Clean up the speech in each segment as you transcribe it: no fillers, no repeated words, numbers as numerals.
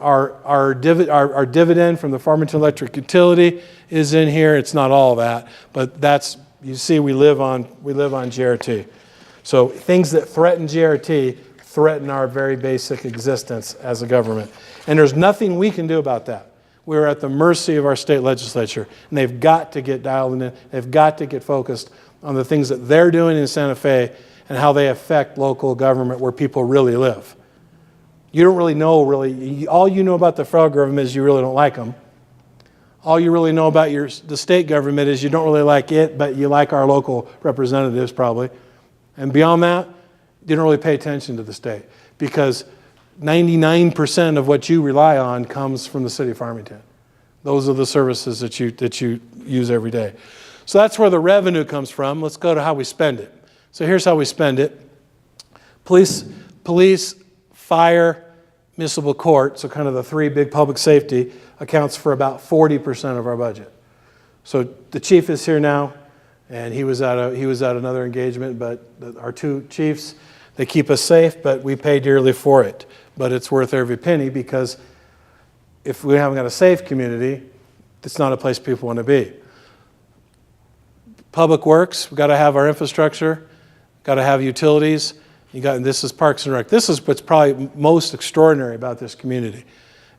Our dividend from the Farmington Electric Utility is in here. It's not all that, but that's, you see, we live on GRT. So things that threaten GRT threaten our very basic existence as a government. And there's nothing we can do about that. We're at the mercy of our state legislature, and they've got to get dialed in. They've got to get focused on the things that they're doing in Santa Fe and how they affect local government where people really live. You don't really know, all you know about the federal government is you really don't like them. All you really know about the state government is you don't really like it, but you like our local representatives probably. And beyond that, you don't really pay attention to the state because 99% of what you rely on comes from the city of Farmington. Those are the services that you use every day. So that's where the revenue comes from. Let's go to how we spend it. So here's how we spend it. Police, fire, municipal court, so kind of the three big public safety, accounts for about 40% of our budget. So the chief is here now, and he was at another engagement, but our two chiefs, they keep us safe, but we pay dearly for it. But it's worth every penny because if we haven't got a safe community, it's not a place people want to be. Public Works, we've got to have our infrastructure, got to have utilities. This is Parks and Rec. This is what's probably most extraordinary about this community.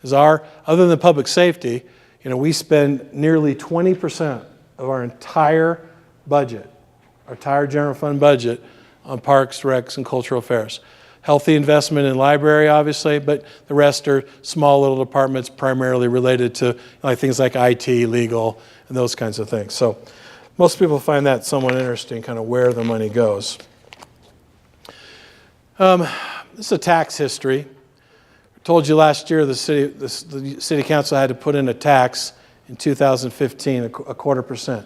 Other than public safety, we spend nearly 20% of our entire budget, our entire general fund budget, on parks, recs, and cultural affairs. Healthy investment in library, obviously, but the rest are small little departments primarily related to things like IT, legal, and those kinds of things. So most people find that somewhat interesting, kind of where the money goes. This is a tax history. I told you last year the city council had to put in a tax in 2015, a 0.25%.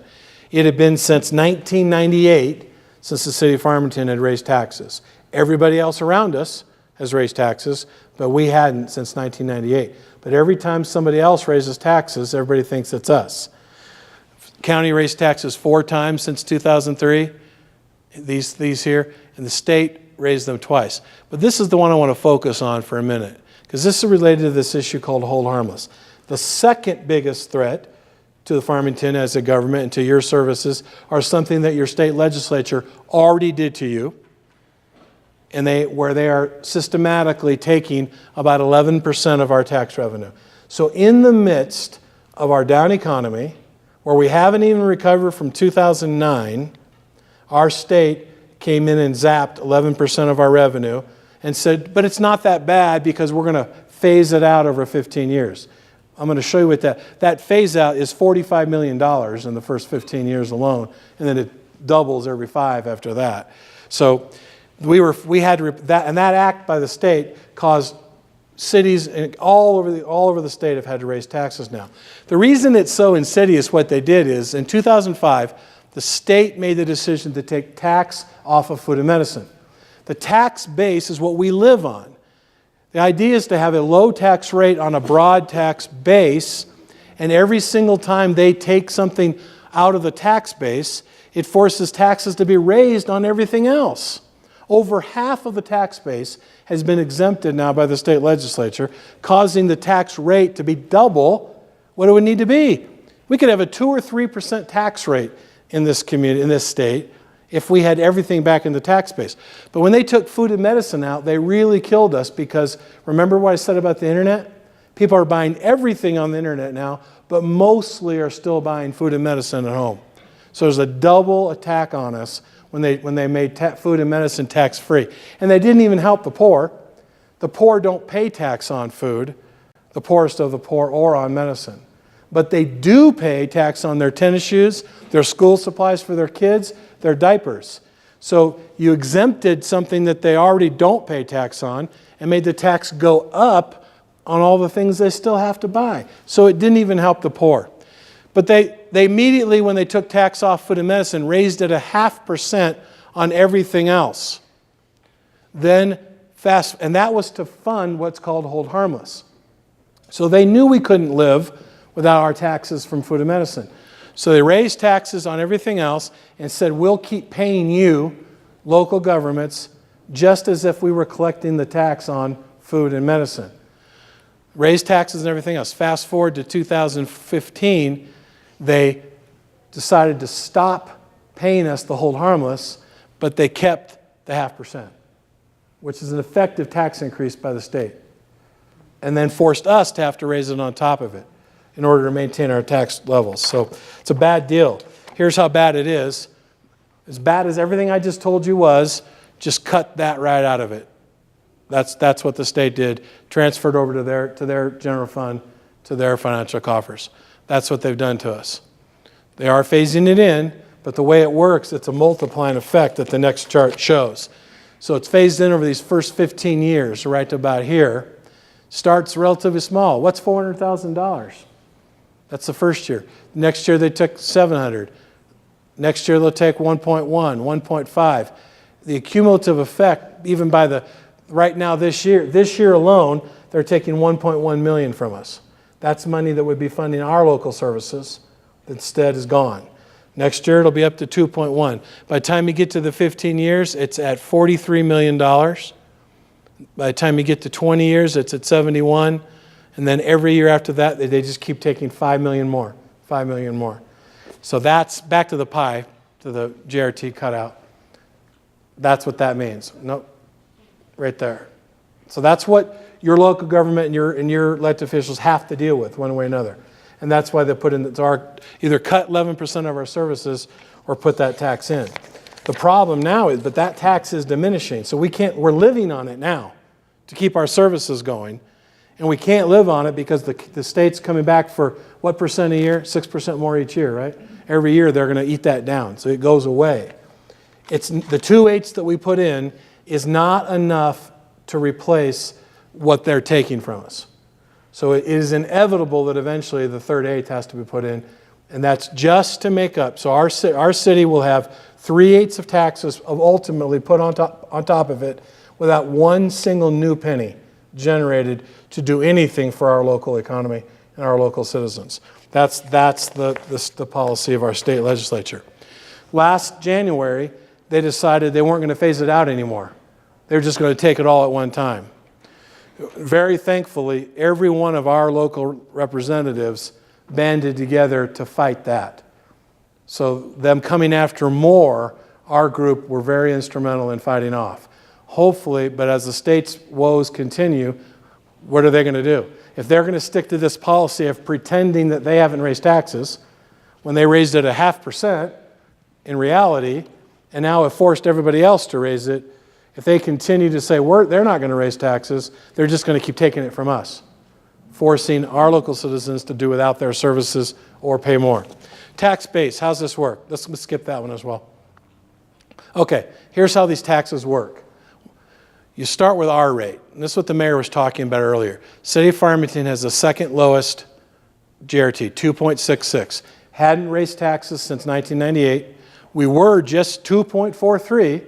It had been since 1998 since the city of Farmington had raised taxes. Everybody else around us has raised taxes, but we hadn't since 1998. But every time somebody else raises taxes, everybody thinks it's us. The county raised taxes 4 times since 2003, these here, and the state raised them twice. But this is the one I want to focus on for a minute, because this is related to this issue called Hold Harmless. The second biggest threat to the Farmington as a government and to your services are something that your state legislature already did to you, and where they are systematically taking about 11% of our tax revenue. So in the midst of our down economy, where we haven't even recovered from 2009, our state came in and zapped 11% of our revenue and said, but it's not that bad because we're going to phase it out over 15 years. I'm going to show you what that phase out is $45 million in the first 15 years alone, and then it doubles every 5 after that. So we had that, and that act by the state caused cities all over the state have had to raise taxes now. The reason it's so insidious what they did is in 2005, the state made the decision to take tax off of food and medicine. The tax base is what we live on. The idea is to have a low tax rate on a broad tax base, and every single time they take something out of the tax base, it forces taxes to be raised on everything else. Over half of the tax base has been exempted now by the state legislature, causing the tax rate to be double what it would need to be. We could have a 2 or 3% tax rate in this community, in this state, if we had everything back in the tax base. But when they took food and medicine out, they really killed us because, remember what I said about the internet? People are buying everything on the internet now, but mostly are still buying food and medicine at home. So there's a double attack on us when they made food and medicine tax-free. And they didn't even help the poor. The poor don't pay tax on food, the poorest of the poor, or on medicine. But they do pay tax on their tennis shoes, their school supplies for their kids, their diapers. So you exempted something that they already don't pay tax on and made the tax go up on all the things they still have to buy. So it didn't even help the poor. But they immediately, when they took tax off food and medicine, raised it 0.5% on everything else. And that was to fund what's called Hold Harmless. So they knew we couldn't live without our taxes from food and medicine. So they raised taxes on everything else and said, we'll keep paying you, local governments, just as if we were collecting the tax on food and medicine. raised taxes and everything else. Fast forward to 2015, they decided to stop paying us to hold harmless, but they kept the 0.5%, which is an effective tax increase by the state, and then forced us to have to raise it on top of it in order to maintain our tax levels. So it's a bad deal. Here's how bad it is. As bad as everything I just told you was, just cut that right out of it. That's what the state did, transferred over to their general fund, to their financial coffers. That's what they've done to us. They are phasing it in, but the way it works, it's a multiplying effect that the next chart shows. So it's phased in over these first 15 years, right to about here. Starts relatively small. What's $400,000? That's the first year. Next year they took 700. Next year they'll take 1.1, 1.5. The cumulative effect, even by the right now this year alone, they're taking 1.1 million from us. That's money that would be funding our local services that instead is gone. Next year it'll be up to 2.1. By the time you get to the 15 years, it's at $43 million. By the time you get to 20 years, it's at 71. And then every year after that, they just keep taking 5 million more, 5 million more. So that's back to the pie, to the JRT cutout. That's what that means. Nope, right there. So that's what your local government and your elected officials have to deal with one way or another. And that's why they put in either cut 11% of our services or put that tax in. The problem now is, but that tax is diminishing. So we're living on it now to keep our services going. And we can't live on it because the state's coming back for what percent a year? 6% more each year, right? Every year they're going to eat that down. So it goes away. It's the 2/8 that we put in is not enough to replace what they're taking from us. So it is inevitable that eventually the third eighth has to be put in, and that's just to make up. So our city will have 3/8 of taxes ultimately put on top of it without one single new penny generated to do anything for our local economy and our local citizens. That's the policy of our state legislature. Last January, they decided they weren't going to phase it out anymore. They were just going to take it all at one time. Very thankfully, every one of our local representatives banded together to fight that. So them coming after more, our group were very instrumental in fighting off. Hopefully, but as the state's woes continue, what are they going to do? If they're going to stick to this policy of pretending that they haven't raised taxes, when they raised it 0.5% in reality, and now have forced everybody else to raise it, if they continue to say they're not going to raise taxes, they're just going to keep taking it from us, forcing our local citizens to do without their services or pay more. Tax base, how's this work? Let's skip that one as well. Okay, here's how these taxes work. You start with our rate, and this is what the mayor was talking about earlier. City of Farmington has the second lowest JRT, 2.66. Hadn't raised taxes since 1998. We were just 2.43,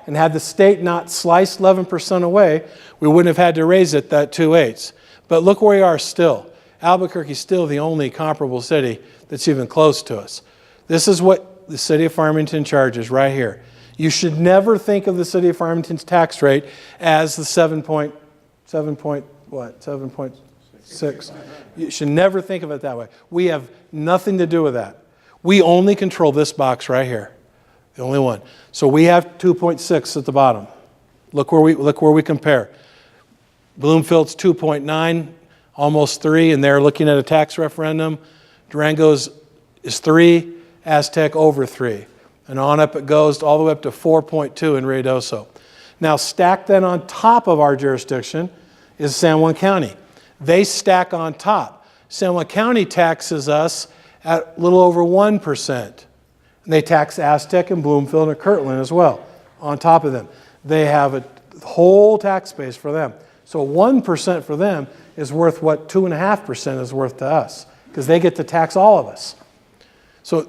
and had the state not sliced 11% away, we wouldn't have had to raise it that 2/8. But look where we are still. Albuquerque's still the only comparable city that's even close to us. This is what the city of Farmington charges right here. You should never think of the city of Farmington's tax rate as the 7.6. You should never think of it that way. We have nothing to do with that. We only control this box right here, the only one. So we have 2.6 at the bottom. Look where we compare. Bloomfield's 2.9, almost 3, and they're looking at a tax referendum. Durango's is 3, Aztec over 3. And on up it goes all the way up to 4.2 in Ruidoso. Now stacked then on top of our jurisdiction is San Juan County. They stack on top. San Juan County taxes us at a little over 1%. And they tax Aztec and Bloomfield and Kirtland as well on top of them. They have a whole tax base for them. So 1% for them is worth what 2.5% is worth to us, because they get to tax all of us. So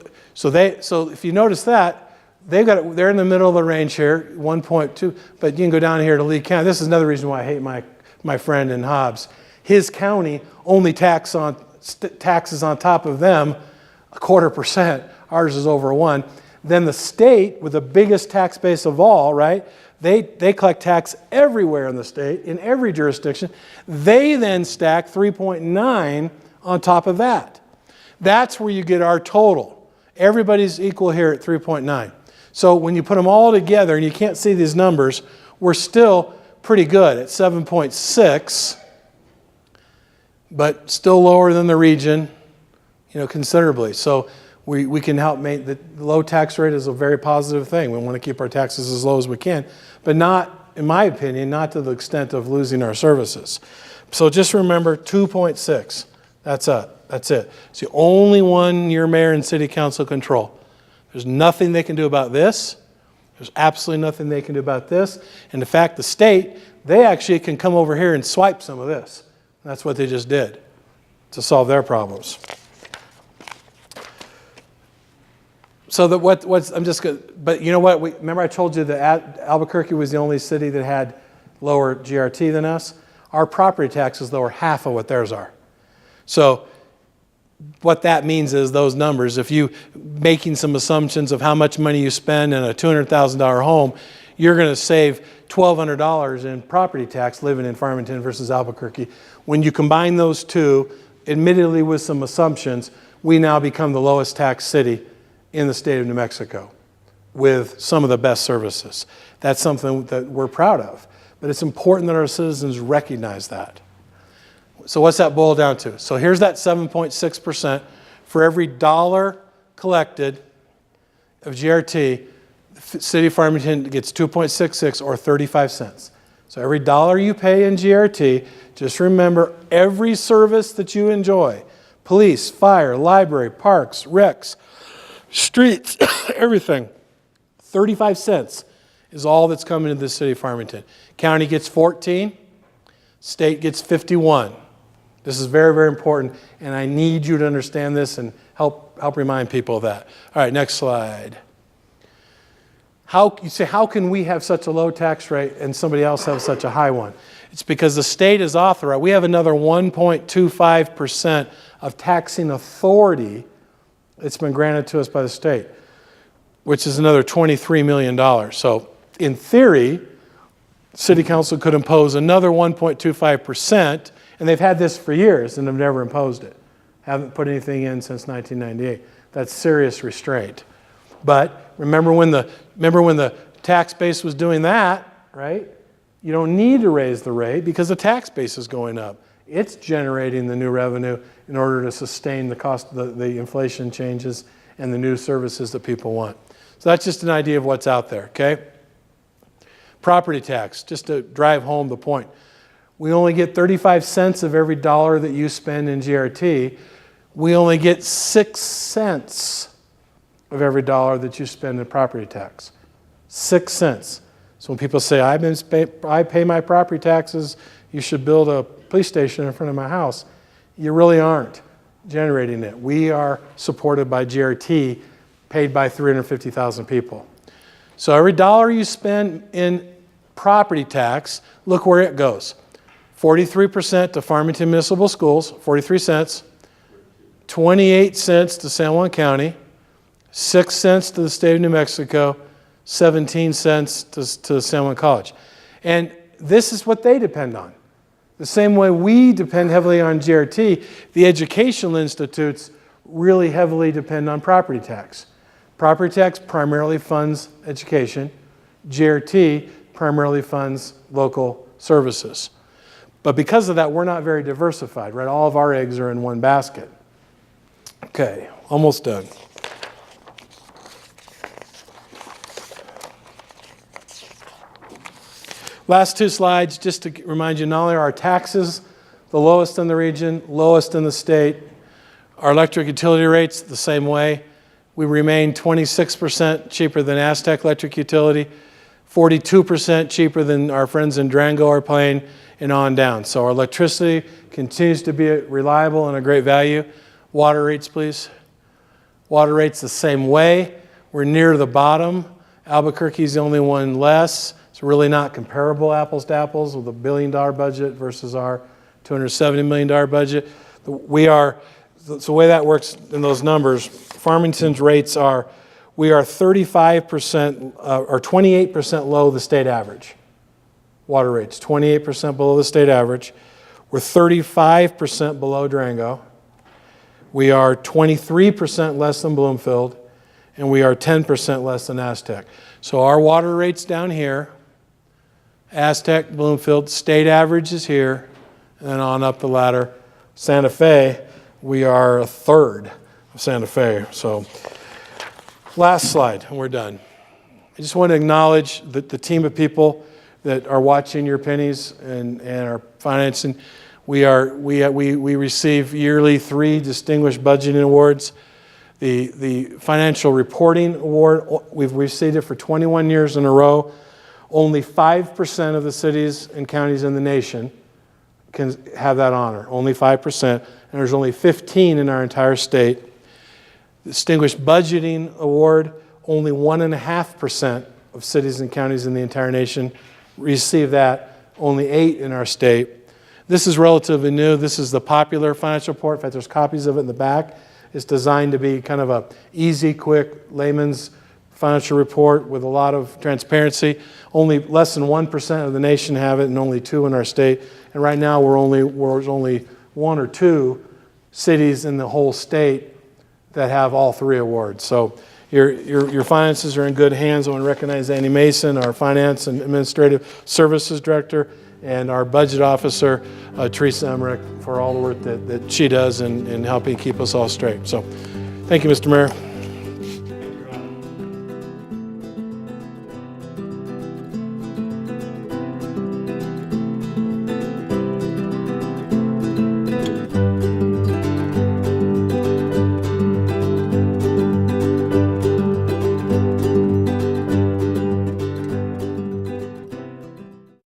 if you notice that, they're in the middle of the range here, 1.2, but you can go down here to Lee County. This is another reason why I hate my friend in Hobbs. His county only taxes on top of them 0.25%. Ours is over 1. Then the state, with the biggest tax base of all, right? They collect tax everywhere in the state, in every jurisdiction. They then stack 3.9 on top of that. That's where you get our total. Everybody's equal here at 3.9. So when you put them all together, and you can't see these numbers, we're still pretty good at 7.6, but still lower than the region, considerably. So we can help make the low tax rate is a very positive thing. We want to keep our taxes as low as we can, but not, in my opinion, not to the extent of losing our services. So just remember 2.6. That's it. That's it. It's the only one your mayor and city council control. There's nothing they can do about this. There's absolutely nothing they can do about this. And in fact, the state, they actually can come over here and swipe some of this. That's what they just did to solve their problems. So that I'm just going to, but you know what? Remember I told you that Albuquerque was the only city that had lower GRT than us? Our property tax is lower half of what theirs are. So what that means is those numbers, if you making some assumptions of how much money you spend in a $200,000 home, you're going to save $1,200 in property tax living in Farmington versus Albuquerque. When you combine those two, admittedly with some assumptions, we now become the lowest tax city in the state of New Mexico with some of the best services. That's something that we're proud of. But it's important that our citizens recognize that. So what's that boil down to? So here's that 7.6%. For every dollar collected of GRT, the city of Farmington gets 2.66 or 35 cents. So every dollar you pay in GRT, just remember every service that you enjoy, police, fire, library, parks, recs, streets, everything, 35 cents is all that's coming to the city of Farmington. County gets 14, state gets 51. This is very, very important, and I need you to understand this and help remind people of that. All right, next slide. You say, how can we have such a low tax rate and somebody else have such a high one? It's because the state is authorized. We have another 1.25% of taxing authority that's been granted to us by the state, which is another $23 million. So in theory, City Council could impose another 1.25%, and they've had this for years and have never imposed it. Haven't put anything in since 1998. That's serious restraint. But remember when the tax base was doing that, right? You don't need to raise the rate because the tax base is going up. It's generating the new revenue in order to sustain the cost, the inflation changes and the new services that people want. So that's just an idea of what's out there, okay? Property tax, just to drive home the point. We only get 35 cents of every dollar that you spend in GRT. We only get 6 cents of every dollar that you spend in property tax. 6 cents. So when people say, I pay my property taxes, you should build a police station in front of my house, you really aren't generating it. We are supported by GRT, paid by 350,000 people. So every dollar you spend in property tax, look where it goes. 43% to Farmington Municipal Schools, 43 cents. 28 cents to San Juan County. 6 cents to the state of New Mexico. 17 cents to San Juan College. And this is what they depend on. The same way we depend heavily on GRT, the educational institutes really heavily depend on property tax. Property tax primarily funds education. GRT primarily funds local services. But because of that, we're not very diversified, right? All of our eggs are in one basket. Okay, almost done. Last two slides, just to remind you, not only are our taxes the lowest in the region, lowest in the state, our electric utility rates the same way. We remain 26% cheaper than Aztec Electric Utility, 42% cheaper than our friends in Durango are paying, and on down. So our electricity continues to be reliable and a great value. Water rates, please. Water rates the same way. We're near the bottom. Albuquerque's the only one less. It's really not comparable apples to apples with a $1 billion budget versus our $270 million budget. So the way that works in those numbers, Farmington's rates are we are 35% or 28% below the state average. Water rates, 28% below the state average. We're 35% below Durango. We are 23% less than Bloomfield, and we are 10% less than Aztec. So our water rates down here, Aztec, Bloomfield, state average is here, and then on up the ladder. Santa Fe, we are a third of Santa Fe. So last slide, and we're done. I just want to acknowledge that the team of people that are watching your pennies and are financing. We receive yearly 3 distinguished budgeting awards. The Financial Reporting Award, we've received it for 21 years in a row. Only 5% of the cities and counties in the nation can have that honor, only 5%, and there's only 15 in our entire state. Distinguished Budgeting Award, only 1.5% of cities and counties in the entire nation receive that, only 8 in our state. This is relatively new. This is the popular financial report. In fact, there's copies of it in the back. It's designed to be kind of a easy, quick, layman's financial report with a lot of transparency. Only less than 1% of the nation have it, and only 2 in our state. And right now, there's only 1 or 2 cities in the whole state that have all 3 awards. So your finances are in good hands. I want to recognize Annie Mason, our Finance and Administrative Services Director, and our Budget Officer, Teresa Emmerich, for all the work that she does in helping keep us all straight. So thank you, Mr. Mayor.